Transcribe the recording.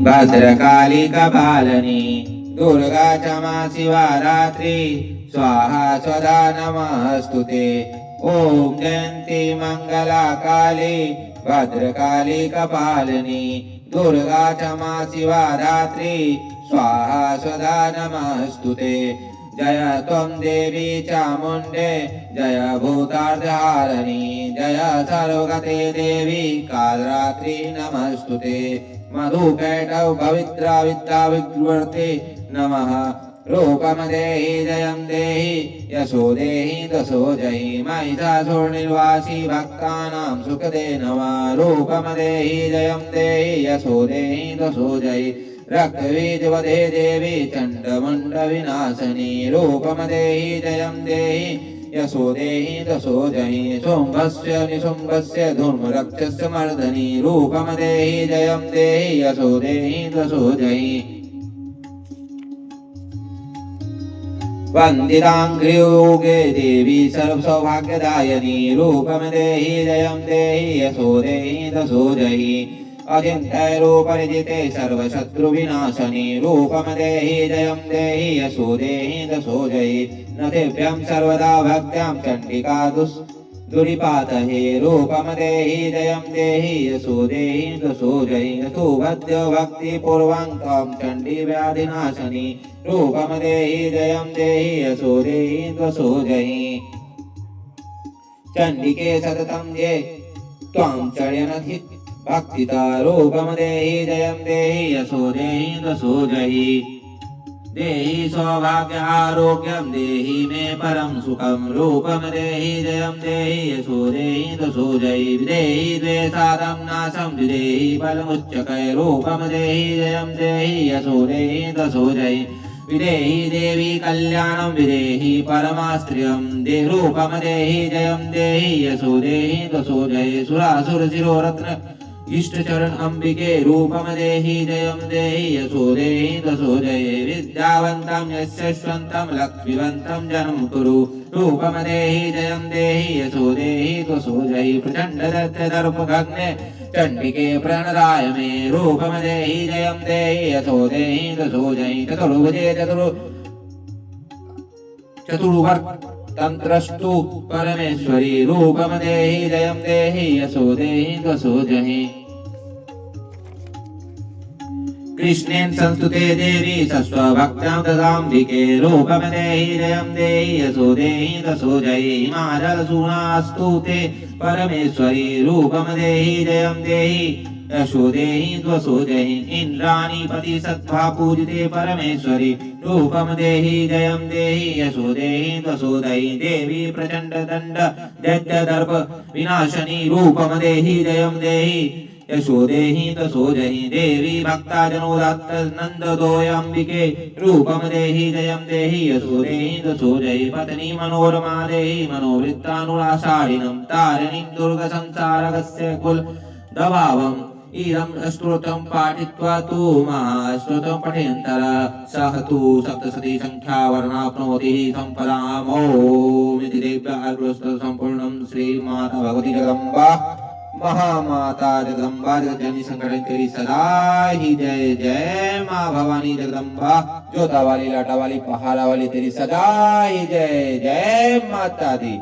भद्रकाली कपालिनी दुर्गा क्षमा शिवरात्रि स्वाहा स्वधा नमस्तुते। ओम जयंती मंगला काली भद्रकाली कपालिनी दुर्गा क्षमा शिवरात्रि स्वाहा स्वधा नमस्तुते। जय त्वं देवी चामुण्डे जय भूतार्धहारिणी जय सर्वगते देवी कालरात्रि नमस्तुते। मधुकैटौ पवित्रा विद्या विद्वर्ते नमः। रूपमदेहि जयं देहि यशो देहि दशो जयि महिषासुरनिर्वासी भक्तानां सुखदे नमः। रूपमदेहि जयं देहि यशो देहि दशो जयि रक्तबीजवधे देवी चण्डमुण्डविनाशिनी। रूपमदेहि जयं देहि यशो देहि दशो जयि शुम्भस्य निशुम्भस्य धूम्रक्षस्य मर्दनी। रूपमदेहि जयं देहि यशो देहि दशो जयि वन्दिताङ्घ्रियोगे देवी सर्वसौभाग्यदायिनी। रूपमदेहि जयं देहि यशो देहि दशो जयि अचिन्त्यरूपरिजिते सर्वशत्रुविनाशनी। रूपमदेहि जयं देहि यशो देहि दशो जयि नतेभ्यं सर्वदा भक्त्यां चण्डिका दुरिपातहे। रूपमदेहि जयं देहि यशो देहि दशो जयि सुभद्र भक्तिपूर्वं त्वं चण्डी व्याधिनाशनी। रूपमदेहि जयं देहि यशो देहि दशो जयि चण्डिके सततं ये त्वां चरणधि भक्तिता। रूपमदेहि जयं देहि यशो देहि दशो जयि देहि सौभाग्य आरोग्यं देहि मे परं सुखं। रूपमदेहि जयं देहि यशो देहि दशो जयि विदेहि द्वेषादं नाशं विदेहि बलमुच्चकै। रूपमदेहि जयं देहि यशो देहि दशो जयि विदेहि देवी कल्याणं विदेहि परमाश्रियं। रूपमदेहि जयं देहि यशो देहि दशो जयि सुरासुरशिरोरत्न इष्टचरण अंबिके। रूपमदेहि जयं देहि यशो देहि दशो जयि विद्यावन्तं यशस्वन्तं लक्ष्मीवन्तं जनं कुरु। रूपमदेहि जयं देहि यशो देहि दशो जयि प्रचण्डदर्पघ्ने चण्डिके प्रणदाय मे। रूपमदेहि जयं देहि यशो देहि दशो जयि चतुर्भुजे चतुर्वर्तन्त्रस्तु परमेश्वरी। रूपमदेहि जयं देहि यशो देहि दशो जयि कृष्णेन संस्तुते देवी सस्वभक्त्यां ददाम्बिके। रूपमदेहि जयं देहि यशो देहि दशो जयि हिमाचलसूनास्तु ते परमेश्वरी। रूपमदेहि जयं देहि यशो देहि दशो जयि इन्द्राणीपति सत्त्वा पूजिते परमेश्वरी। रूपमदेहि जयं देहि यशो देहि दशो जयि देवी प्रचण्डदण्ड दैत्यदर्प विनाशनी। रूपमदेहि जयं देहि यशो देहि दशो जयि देवी भक्ताजनोदात्त नन्ददोयम्बिके। रूपमदेहि जयं देहि यशो देहि दशो जयि पत्नी मनोरमा देहि मनोवृत्तानुराशारिणं तारिणीं दुर्गसंसारकस्य कुलदभावम्। इदं स्तोत्रं पाठित्वा तु महास्तोत्रं पठेन्तर सः तु सप्तशती संख्यावर्णाप्नोति सम्पदाम्। ॐ इति देव्याः सम्पूर्णं श्रीमाता भगवती जगदम्बा महामाता जगदम्बा जगज्जननी संकटन तेरी सदा ही जय जय। माँ भवानी जगदम्बा जोता वाली लाटा वाली पहाड़ा वाली तेरी सदा ही जय जय माता दी।